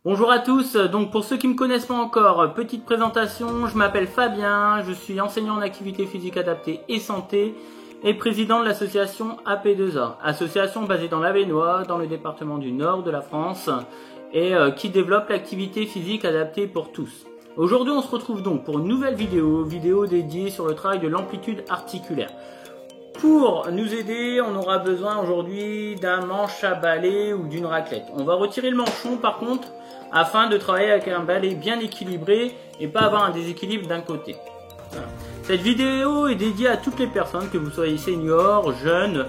Bonjour à tous, donc pour ceux qui ne me connaissent pas encore, petite présentation, je m'appelle Fabien, je suis enseignant en activité physique adaptée et santé et président de l'association AP2A, association basée dans l'Avesnois, dans le département du Nord de la France et qui développe l'activité physique adaptée pour tous. Aujourd'hui on se retrouve donc pour une nouvelle vidéo dédiée sur le travail de l'amplitude articulaire. Pour nous aider, on aura besoin aujourd'hui d'un manche à balai ou d'une raclette. On va retirer le manchon par contre, afin de travailler avec un balai bien équilibré et pas avoir un déséquilibre d'un côté. Voilà. Cette vidéo est dédiée à toutes les personnes, que vous soyez senior, jeune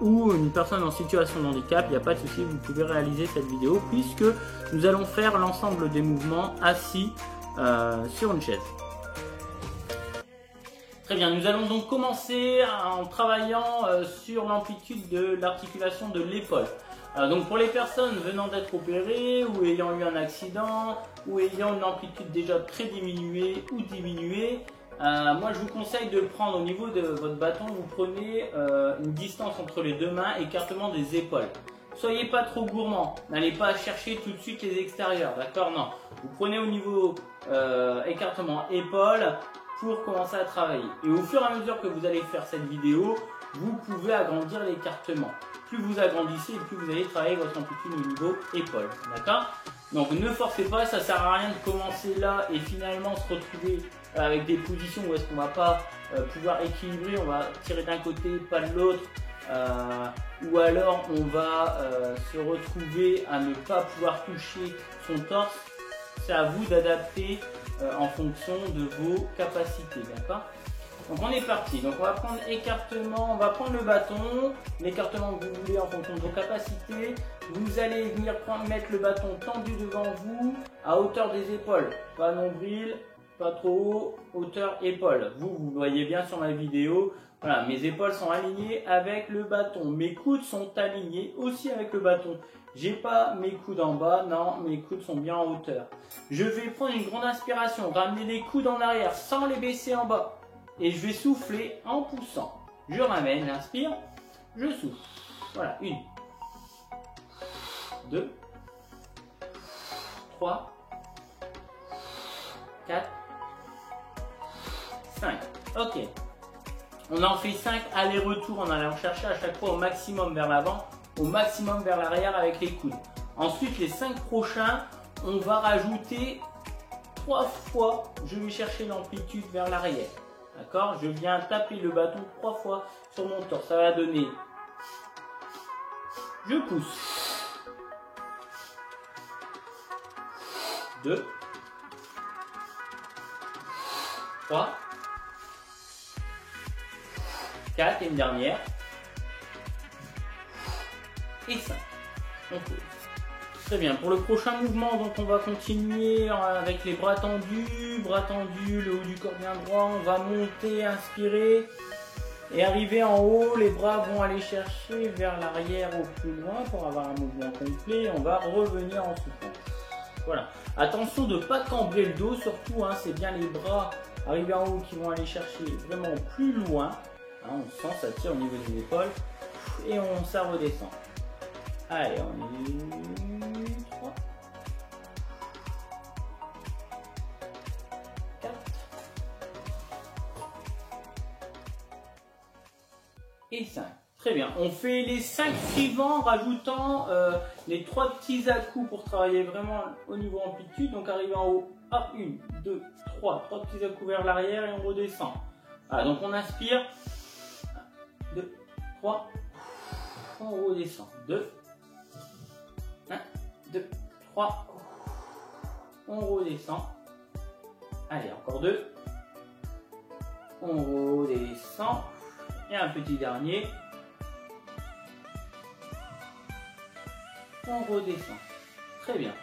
ou une personne en situation de handicap, il n'y a pas de souci, vous pouvez réaliser cette vidéo puisque nous allons faire l'ensemble des mouvements assis sur une chaise. Très bien, nous allons donc commencer en travaillant sur l'amplitude de l'articulation de l'épaule. Donc pour les personnes venant d'être opérées ou ayant eu un accident ou ayant une amplitude déjà très diminuée ou diminuée, moi je vous conseille de prendre au niveau de votre bâton, vous prenez une distance entre les deux mains, écartement des épaules. Soyez pas trop gourmand, n'allez pas chercher tout de suite les extérieurs, d'accord? Non, vous prenez au niveau écartement épaules pour commencer à travailler. Et au fur et à mesure que vous allez faire cette vidéo, vous pouvez agrandir l'écartement. Plus vous agrandissez, plus vous allez travailler votre amplitude au niveau épaule, d'accord? Donc ne forcez pas, ça sert à rien de commencer là et finalement se retrouver avec des positions où est-ce qu'on va pas pouvoir équilibrer, on va tirer d'un côté, pas de l'autre, ou alors on va se retrouver à ne pas pouvoir toucher son torse. C'est à vous d'adapter en fonction de vos capacités, d'accord? Donc on est parti, donc on va prendre écartement, on va prendre le bâton, l'écartement que vous voulez en fonction de vos capacités. Vous allez venir mettre le bâton tendu devant vous à hauteur des épaules, pas nombril, pas trop haut, hauteur épaule. Vous voyez bien sur ma vidéo, voilà, mes épaules sont alignées avec le bâton, mes coudes sont alignés aussi avec le bâton. J'ai pas mes coudes en bas, non, mes coudes sont bien en hauteur. Je vais prendre une grande inspiration, ramener les coudes en arrière sans les baisser en bas. Et je vais souffler en poussant. Je ramène, j'inspire, je souffle. Voilà, 1, 2, 3, 4, 5. Ok. On en fait 5 allers-retours en allant chercher à chaque fois au maximum vers l'avant, au maximum vers l'arrière avec les coudes. Ensuite, les 5 prochains, on va rajouter 3 fois, je vais chercher l'amplitude vers l'arrière. D'accord? Je viens taper le bâton 3 fois sur mon torse. Ça va donner. Je pousse. 2. 3. 4 et une dernière. Et 5. On pose. Très bien, pour le prochain mouvement, donc on va continuer avec les bras tendus, le haut du corps bien droit, on va monter, inspirer et arriver en haut, les bras vont aller chercher vers l'arrière au plus loin pour avoir un mouvement complet, on va revenir en soufflant. Voilà, attention de ne pas cambrer le dos, surtout, hein, c'est bien les bras arrivés en haut qui vont aller chercher vraiment plus loin, hein, on sent ça tire au niveau des épaules et ça redescend. Allez, on est 3, 4 et 5. Très bien. On fait les 5 suivants en rajoutant les 3 petits à-coups pour travailler vraiment au niveau amplitude. Donc arriver en haut, hop, 1, 2, 3 petits à-coups vers l'arrière et on redescend. Voilà, donc on inspire, 1, 2, 3, on redescend, 2, 1, 2, 3, on redescend. Allez, encore 2. On redescend. Et un petit dernier. On redescend. Très bien.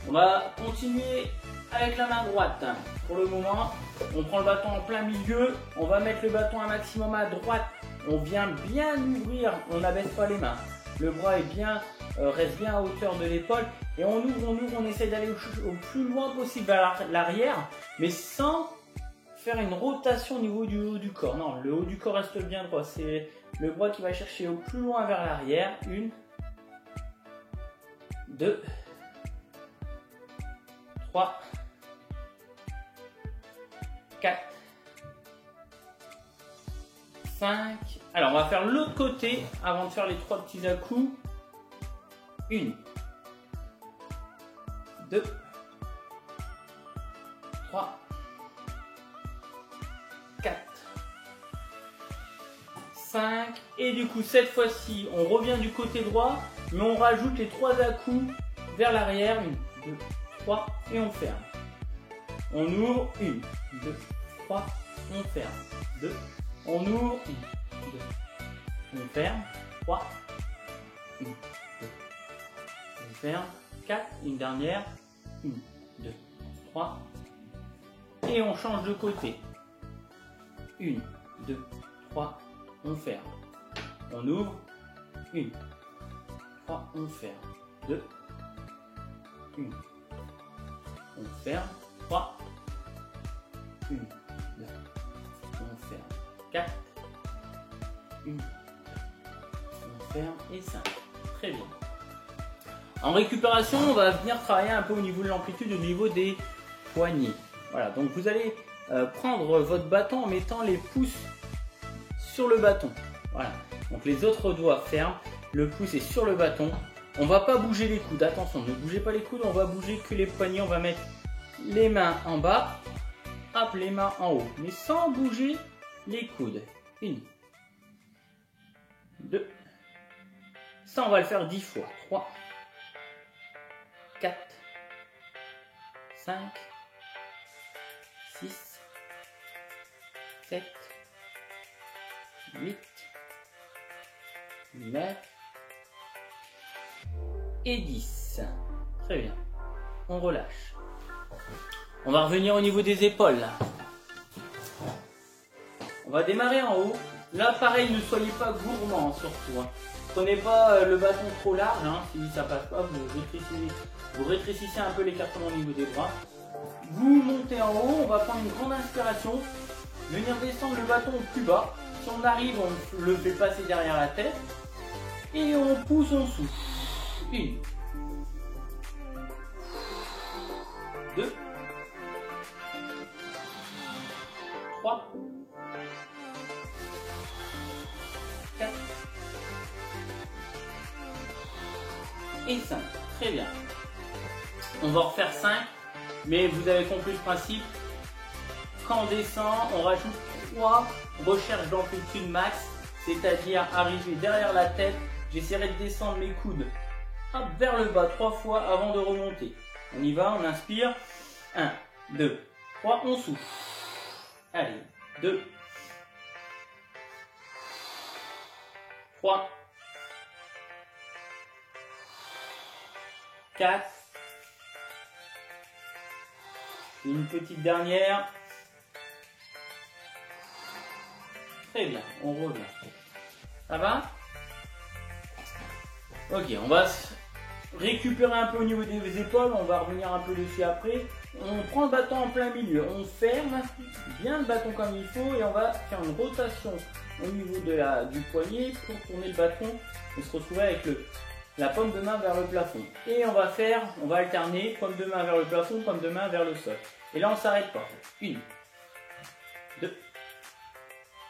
On va continuer avec la main droite. Pour le moment, on prend le bâton en plein milieu. On va mettre le bâton un maximum à droite. On vient bien ouvrir. On n'abaisse pas les mains. Le bras est bien, reste bien à hauteur de l'épaule et on ouvre, on essaie d'aller au plus loin possible vers l'arrière, mais sans faire une rotation au niveau du haut du corps. Non, le haut du corps reste bien droit. C'est le bras qui va chercher au plus loin vers l'arrière. 1, 2, 3, 4, 5. Alors, on va faire l'autre côté avant de faire les 3 petits à-coups. 1, 2, 3, 4, 5. Et du coup, cette fois-ci, on revient du côté droit, mais on rajoute les 3 à-coups vers l'arrière. 1, 2, 3, et on ferme. On ouvre. 1, 2, 3, on ferme. 2, on ouvre. 1, 2, on ferme. 3, 1, 2, on ferme. 4, une dernière. 1, 2, 3. Et on change de côté. 1, 2, 3, on ferme. On ouvre. 1, 3, on ferme. 2, 1, on ferme. 3, 1, 2, on ferme. 4, 1, 2, on ferme. Et 5. Très bien. En récupération, on va venir travailler un peu au niveau de l'amplitude, au niveau des poignets. Voilà, donc vous allez prendre votre bâton en mettant les pouces sur le bâton. Voilà, donc les autres doigts ferment, le pouce est sur le bâton. On ne va pas bouger les coudes, attention, ne bougez pas les coudes, on va bouger que les poignets. On va mettre les mains en bas, hop, les mains en haut, mais sans bouger les coudes. 1, 2, ça on va le faire 10 fois. 3, 4, 5, 6, 7, 8, 9 et 10. Très bien. On relâche. On va revenir au niveau des épaules. Là. On va démarrer en haut. Là, pareil, ne soyez pas gourmand surtout. Hein. Prenez pas le bâton trop large. Hein. Si ça passe pas, vous rétrécissez un peu l'écartement au niveau des bras. Vous montez en haut. On va prendre une grande inspiration. Venir descendre le bâton au plus bas. Si on arrive, on le fait passer derrière la tête. Et on pousse, on souffle. 1, 2, 3, 4 et 5. Très bien. On va en refaire 5, mais vous avez compris le principe. Quand on descend, on rajoute 3 recherches d'amplitude max, c'est-à-dire arriver derrière la tête. J'essaierai de descendre mes coudes hop, vers le bas 3 fois avant de remonter. On y va, on inspire. 1, 2, 3, on souffle. Allez, 2, 3, 4. Une petite dernière. Très bien, on revient. Ça va? Ok, on va récupérer un peu au niveau des épaules, on va revenir un peu dessus après. On prend le bâton en plein milieu, on ferme bien le bâton comme il faut et on va faire une rotation au niveau du poignet pour tourner le bâton et se retrouver avec la paume de main vers le plafond. Et on va alterner paume de main vers le plafond, paume de main vers le sol. Et là on ne s'arrête pas. 1, 2,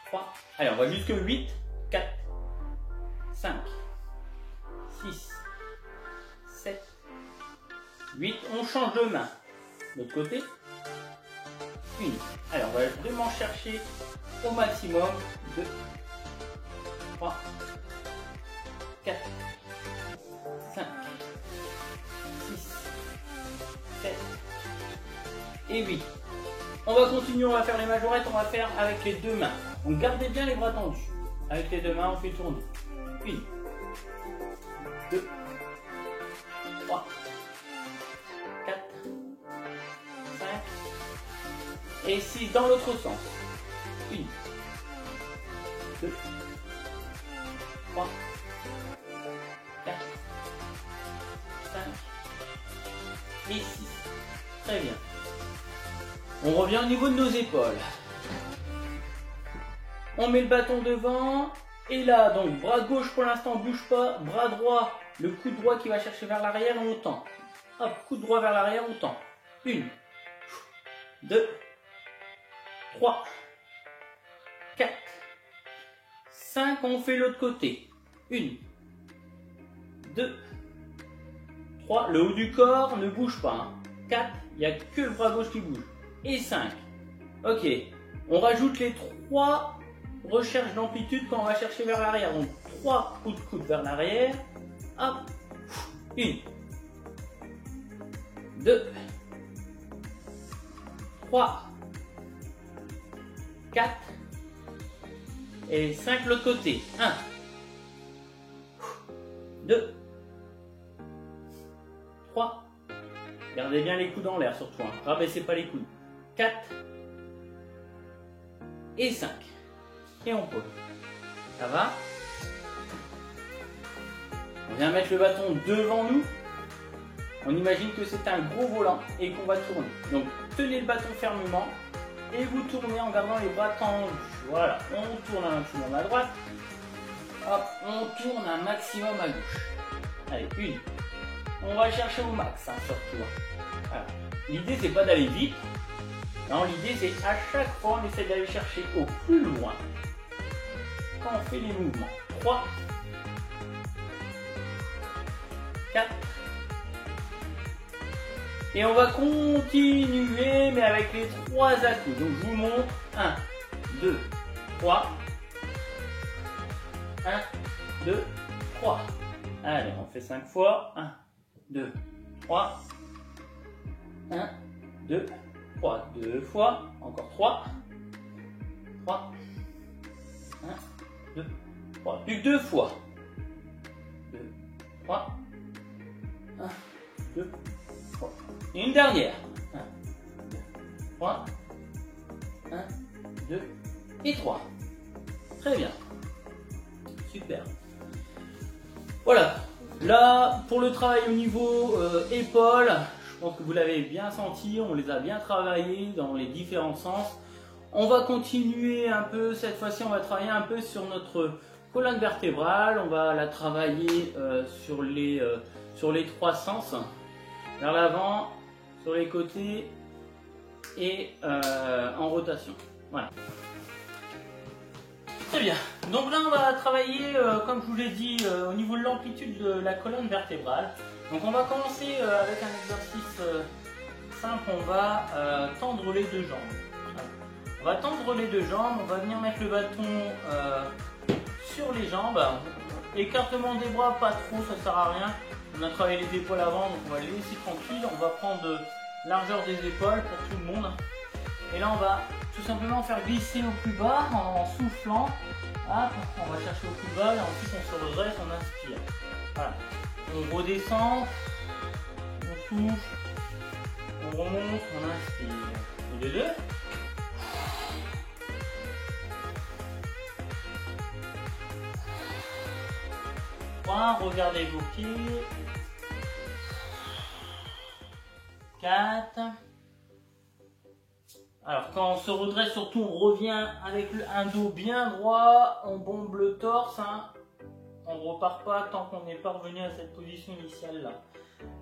3, allez on va jusque 8, 4, 5, 6, 7, 8, on change de main. L'autre côté. 1. Allez, on va vraiment chercher au maximum. 2, 3, 4, 5, 6, 7 et 8. On va continuer, on va faire les majorettes, on va faire avec les deux mains. Donc gardez bien les bras tendus. Avec les deux mains, on fait tourner. 1, 2, 3, 4, 5 et 6 dans l'autre sens. 1, 2, 3, 4, 5 et 6. Très bien. On revient au niveau de nos épaules. On met le bâton devant. Et là, donc, bras gauche pour l'instant, bouge pas. Bras droit, Le coude droit qui va chercher vers l'arrière, on tend. Hop, coude droit vers l'arrière, on tend. 1, 2, 3, 4, 5. On fait l'autre côté. 1, 2, 3. Le haut du corps ne bouge pas. Hein. 4, il n'y a que le bras gauche qui bouge. Et 5. Ok, on rajoute les 3 recherches d'amplitude quand on va chercher vers l'arrière. Donc 3 coups de coude vers l'arrière. Hop. 1, 2, 3, 4 et 5 l'autre côté. 1, 2, 3. Gardez bien les coudes en l'air surtout. Hein. Rabaissez pas les coudes. 4 et 5. Et on pose. Ça va? On vient mettre le bâton devant nous. On imagine que c'est un gros volant et qu'on va tourner. Donc tenez le bâton fermement et vous tournez en gardant les bras tendus. Voilà, on tourne un maximum à droite. Hop, on tourne un maximum à gauche. Allez, 1. On va chercher au max, hein, surtout. Voilà. L'idée c'est pas d'aller vite. Non, l'idée c'est à chaque fois on essaie d'aller chercher au plus loin quand on fait les mouvements. 3, 4. Et on va continuer, mais avec les 3 à-coups. Donc je vous montre. 1, 2, 3. 1, 2, 3. Allez, on fait 5 fois. 1, 2, 3. 1, 2, 3. 2 fois. Encore 3. 3. 1, 2, 3. Plus que 2 fois. 2, 3. 1, 2, 3. Et une dernière. 1, 2, 3. 1, 2 et 3. Très bien. Super. Voilà. Là, pour le travail au niveau épaules, je pense que vous l'avez bien senti, on les a bien travaillés dans les différents sens. On va continuer un peu, cette fois-ci on va travailler un peu sur notre colonne vertébrale, on va la travailler sur les 3 sens, vers l'avant, sur les côtés et en rotation. Voilà. Très bien. Donc là on va travailler, comme je vous l'ai dit, au niveau de l'amplitude de la colonne vertébrale. Donc on va commencer avec un exercice simple, on va tendre les 2 jambes. Voilà. On va tendre les 2 jambes, on va venir mettre le bâton sur les jambes. Écartement des bras, pas trop, ça sert à rien. On a travaillé les épaules avant, donc on va les laisser tranquilles. On va prendre largeur des épaules pour tout le monde. Et là on va tout simplement faire glisser au plus bas en soufflant. Hop, on va chercher au plus bas et ensuite on se redresse, on inspire. Voilà. On redescend, on souffle, on remonte, on inspire. Et les 2. Regardez vos pieds. 4. Alors quand on se redresse, surtout on revient avec un dos bien droit, on bombe le torse, hein. On ne repart pas tant qu'on n'est pas revenu à cette position initiale là.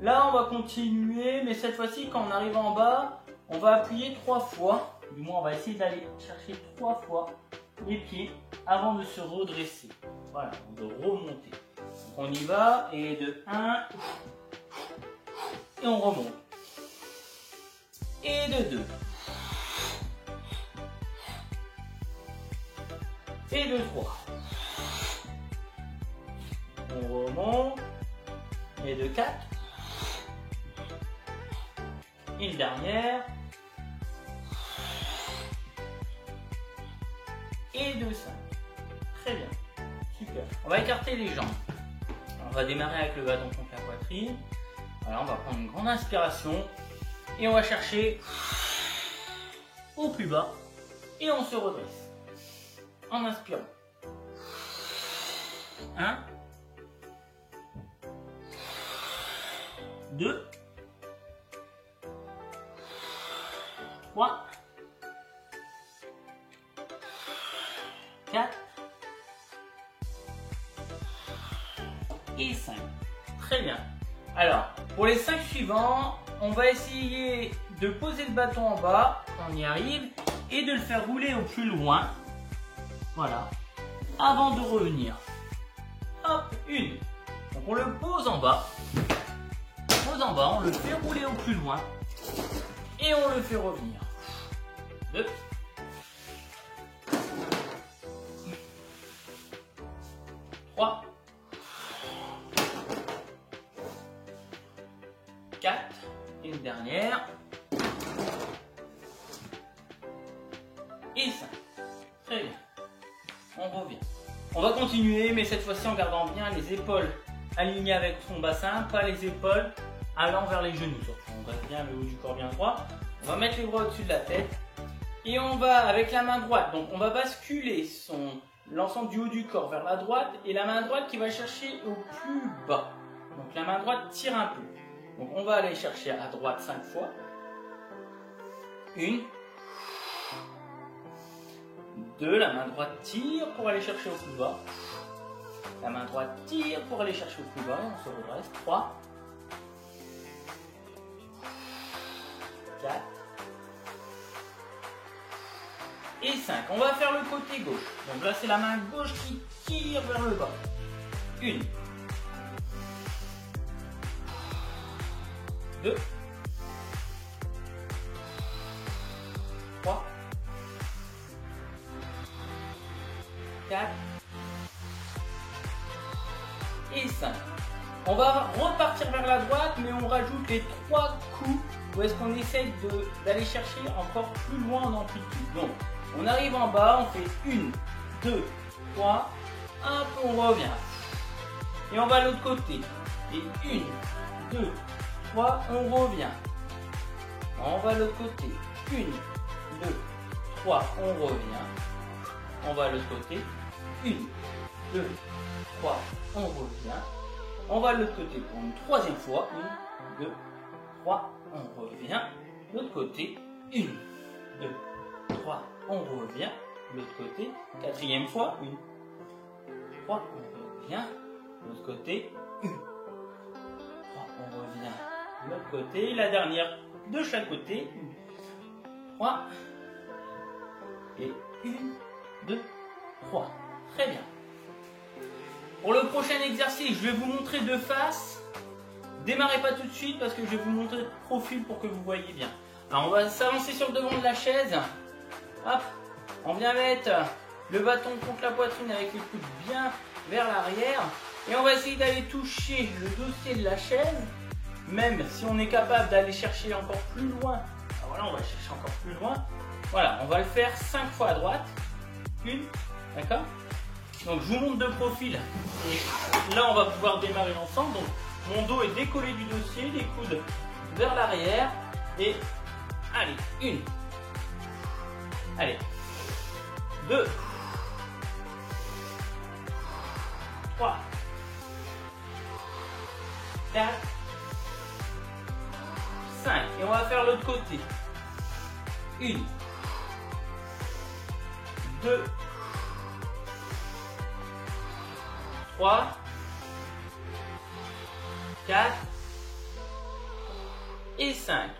Là on va continuer, mais cette fois-ci quand on arrive en bas, on va appuyer 3 fois, du moins on va essayer d'aller chercher 3 fois les pieds avant de se redresser. Voilà, de remonter. Donc on y va, et de 1, et on remonte. Et de 2. Et de 3. On remonte. Et de 4. Une dernière. Et de 5. Très bien. Super. On va écarter les jambes. On va démarrer avec le bâton contre la poitrine. Voilà, on va prendre une grande inspiration. Et on va chercher au plus bas. Et on se redresse. En inspirant. 1, 2, 3, 4 et 5. Très bien. Alors, pour les 5 suivants, on va essayer de poser le bâton en bas, on y arrive, et de le faire rouler au plus loin. Voilà. Avant de revenir. Hop, une. Donc on le pose en bas. On pose en bas, on le fait rouler au plus loin. Et on le fait revenir. 2. 3. 4. Une dernière. Et 5. Très bien. On revient. On va continuer, mais cette fois-ci en gardant bien les épaules alignées avec son bassin, pas les épaules allant vers les genoux. Surtout, on reste bien le haut du corps bien droit. On va mettre les bras au-dessus de la tête. Et on va, avec la main droite, donc on va basculer l'ensemble du haut du corps vers la droite et la main droite qui va chercher au plus bas. Donc la main droite tire un peu. Donc on va aller chercher à droite 5 fois. 1. 2, la main droite tire pour aller chercher au plus bas. La main droite tire pour aller chercher au plus bas. On se redresse. 3. 4. Et 5. On va faire le côté gauche. Donc là, c'est la main gauche qui tire vers le bas. 1. 2. 3. 4 et 5. On va repartir vers la droite, mais on rajoute les 3 coups où est-ce qu'on essaye d'aller chercher encore plus loin en amplitude. Donc, on arrive en bas, on fait 1, 2, 3, hop, on revient. Et on va à l'autre côté. Et 1, 2, 3, on revient. On va à l'autre côté. 1, 2, 3, on revient. On va à l'autre côté. 1, 2, 3, on revient. On va à l'autre côté pour une troisième fois. 1, 2, 3, on revient. L'autre côté. 1, 2, 3, on revient. L'autre côté. Quatrième fois. 1, 3, on revient. L'autre côté. 1, 3, on revient. L'autre côté. La dernière de chaque côté. 1, 3. Et 1, 2, 3. Très bien. Pour le prochain exercice, je vais vous montrer de face. Démarrez pas tout de suite parce que je vais vous montrer de profil pour que vous voyez bien. Alors on va s'avancer sur le devant de la chaise. Hop, on vient mettre le bâton contre la poitrine avec les coudes bien vers l'arrière. Et on va essayer d'aller toucher le dossier de la chaise. Même si on est capable d'aller chercher encore plus loin. Alors voilà, on va chercher encore plus loin. Voilà, on va le faire 5 fois à droite. 1, d'accord? Donc je vous montre de profil. Et là on va pouvoir démarrer ensemble. Donc mon dos est décollé du dossier, les coudes vers l'arrière. Et allez, 1. Allez. 2. 3. 4. 5. Et on va faire l'autre côté. 1. 2. 3, 4 et 5.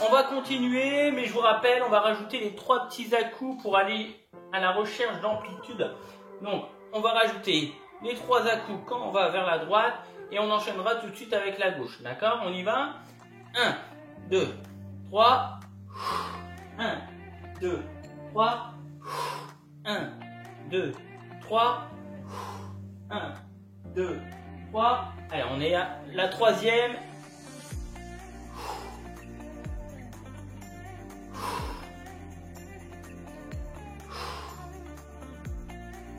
On va continuer, mais je vous rappelle, on va rajouter les 3 petits à-coups pour aller à la recherche d'amplitude. Donc, on va rajouter les 3 à-coups quand on va vers la droite et on enchaînera tout de suite avec la gauche. D'accord? On y va? 1, 2, 3. 1, 2, 3. 1, 2, 3. 1, 2, 3. Allez, on est à la troisième.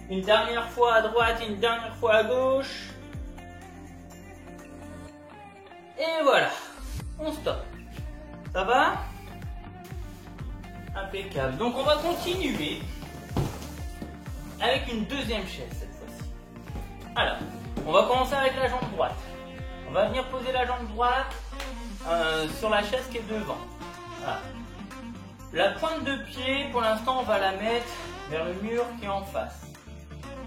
Une dernière fois à droite, une dernière fois à gauche. Et voilà, on stoppe. Ça va? Impeccable. Donc on va continuer avec une deuxième chaise cette fois-ci. Alors, on va commencer avec la jambe droite. On va venir poser la jambe droite sur la chaise qui est devant. Voilà. La pointe de pied, pour l'instant, on va la mettre vers le mur qui est en face.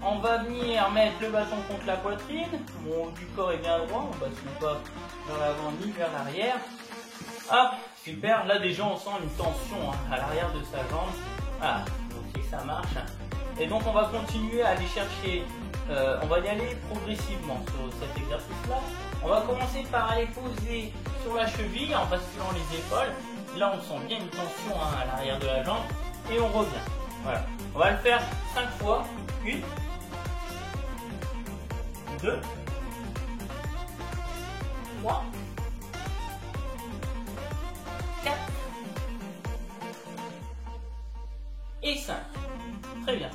on va venir mettre le bâton contre la poitrine. Mon haut du corps est bien droit, on ne bascule pas vers l'avant ni vers l'arrière. Hop, super. Là déjà on sent une tension à l'arrière de sa jambe. Voilà, donc c'est que ça marche. Et donc on va continuer à aller chercher, on va y aller progressivement sur cet exercice-là. On va commencer par aller poser sur la cheville en basculant les épaules. Là on sent bien une tension à l'arrière de la jambe et on revient. Voilà. On va le faire 5 fois. 1, 2, 3, 4 et 5. Très bien.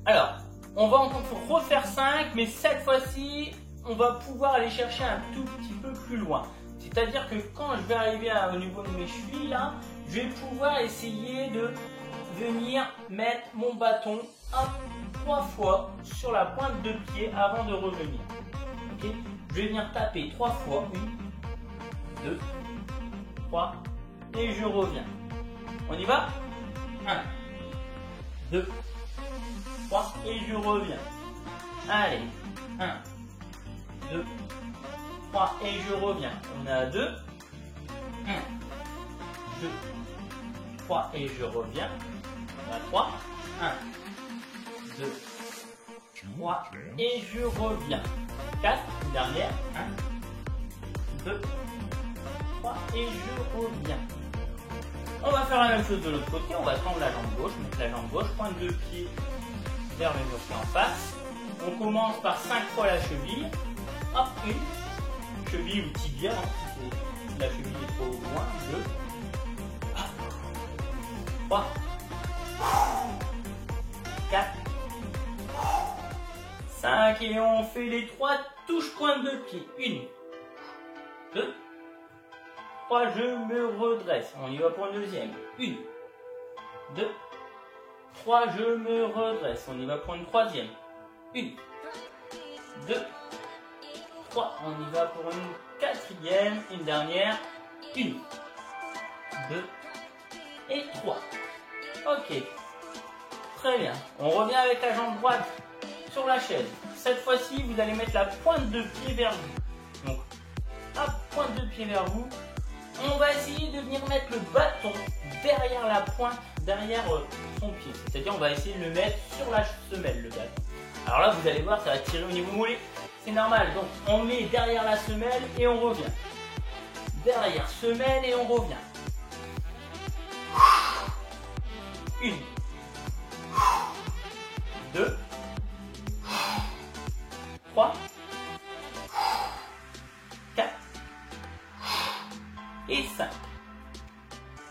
Alors, on va encore refaire 5, mais cette fois-ci, on va pouvoir aller chercher un tout petit peu plus loin. C'est-à-dire que quand je vais arriver au niveau de mes chevilles, là, je vais pouvoir essayer de venir mettre mon bâton 3 fois sur la pointe de pied avant de revenir. Okay, je vais venir taper 3 fois. 1, 2, 3 et je reviens. On y va? 1, 2, 3 et je reviens. Allez, 1, 2, 3 et je reviens. On est à 2. 1, 2, 3 et je reviens. On a 3. 1, 2, 3 et je reviens. 4, une dernière. 1, 2, 3 et je reviens. On va faire la même chose de l'autre côté. On va tendre la jambe gauche, mettre la jambe gauche, pointe de pied vers le mur qui est en face. On commence par 5 fois la cheville. Hop, 1. Cheville ou tibia, si la cheville est trop loin. 2. 3. 4. 5. Et on fait les 3 touches pointe de pied. 1. 2. 3. Je me redresse. On y va pour une deuxième. 1. 2. 3. Je me redresse. On y va pour une troisième. 1. 2. 3. On y va pour une quatrième. Une dernière. 1. 2. Et 3. Ok. Très bien. On revient avec la jambe droite sur la chaise. Cette fois-ci, vous allez mettre la pointe de pied vers vous. Donc, hop, pointe de pied vers vous. On va essayer de venir mettre le bâton derrière la pointe, derrière son pied. C'est-à-dire, on va essayer de le mettre sur la semelle, le bâton. Alors là, vous allez voir, ça va tirer au niveau mollets. C'est normal. Donc, on met derrière la semelle et on revient. Derrière semelle et on revient. 1, 2, 3, 4 et 5.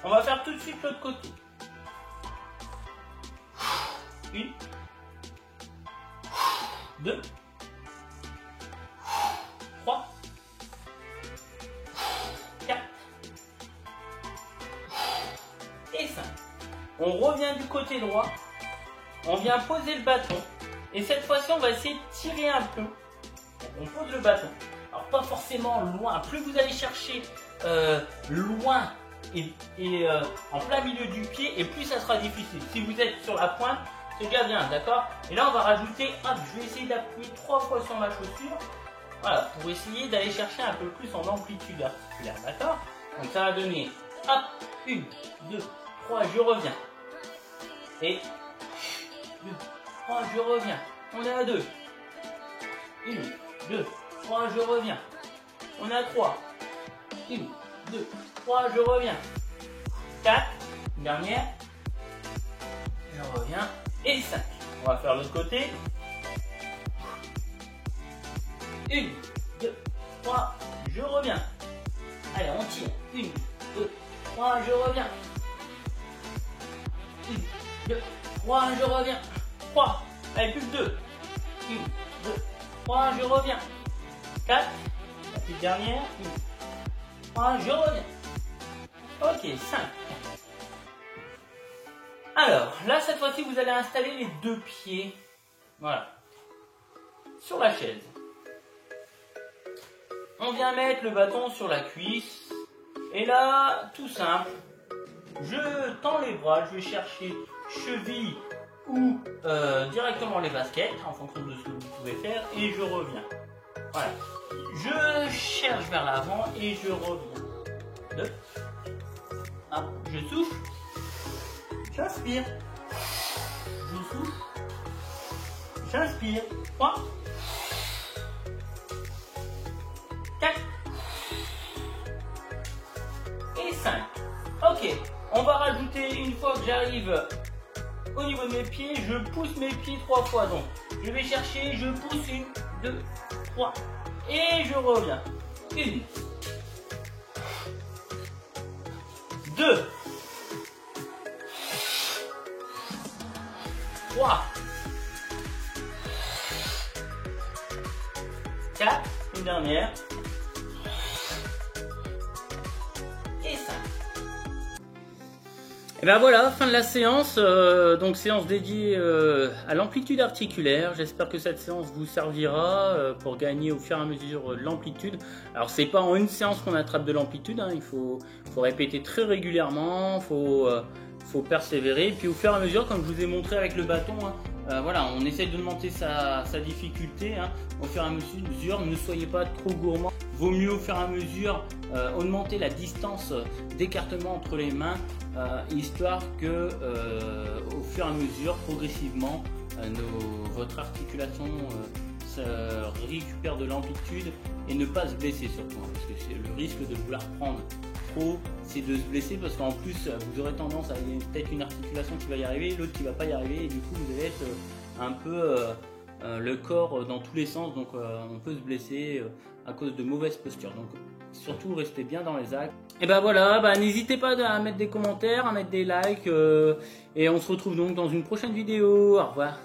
On va faire tout de suite l'autre côté. 1, 2, 3, 4 et 5. On revient du côté droit, on vient poser le bâton, et cette fois-ci on va essayer de tirer un peu. On pose le bâton, alors pas forcément loin, plus vous allez chercher loin et en plein milieu du pied, et plus ça sera difficile. Si vous êtes sur la pointe, c'est déjà bien, d'accord? Et là on va rajouter, hop, je vais essayer d'appuyer 3 fois sur ma chaussure, voilà, pour essayer d'aller chercher un peu plus en amplitude articulaire, d'accord? Donc ça va donner, hop, 1, 2, 3, je reviens. Et 2, 3, je reviens. On est à 2. 1, 2, 3, je reviens. On est à 3. 1, 2, 3, je reviens. 4, une dernière. Je reviens. Et 5. On va faire l'autre côté. 1, 2, 3, je reviens. Allez, on tire. 1, 2, 3, je reviens. 1, 2, 3, je reviens. 3, allez, plus que 2. 1, 2, 3, je reviens. 4, la petite dernière. 1, 3, je reviens. Ok, 5. Alors, là, cette fois-ci, vous allez installer les 2 pieds. Voilà. Sur la chaise. On vient mettre le bâton sur la cuisse. Et là, tout simple. Je tends les bras, je vais chercher cheville ou directement les baskets en fonction de ce que vous pouvez faire et je reviens. Voilà. Je cherche vers l'avant et je reviens. 2. Hop, je souffle. J'inspire. Je souffle. J'inspire. 3. 4. Et 5. Ok. On va rajouter une fois que j'arrive au niveau de mes pieds, je pousse mes pieds 3 fois. Donc, je vais chercher, je pousse 1, 2, 3. Et je reviens. 1. 2. 3. 4. Une dernière. Et 5. Et ben voilà, fin de la séance, donc séance dédiée à l'amplitude articulaire. J'espère que cette séance vous servira pour gagner au fur et à mesure de l'amplitude. Alors c'est pas en une séance qu'on attrape de l'amplitude, hein, il faut répéter très régulièrement, faut persévérer. Et puis au fur et à mesure, comme je vous ai montré avec le bâton, hein, voilà, on essaye de monter sa difficulté, hein, au fur et à mesure. Ne soyez pas trop gourmand. Vaut mieux au fur et à mesure augmenter la distance d'écartement entre les mains, histoire que au fur et à mesure, progressivement, votre articulation récupère de l'amplitude et ne pas se blesser surtout, hein, parce que c'est le risque de vouloir prendre trop, c'est de se blesser, parce qu'en plus vous aurez tendance à peut-être une articulation qui va y arriver, l'autre qui va pas y arriver, et du coup vous allez être un peu le corps dans tous les sens, donc on peut se blesser à cause de mauvaise posture. Donc surtout restez bien dans les axes. Et ben voilà, n'hésitez pas à mettre des commentaires, à mettre des likes, et on se retrouve donc dans une prochaine vidéo. Au revoir.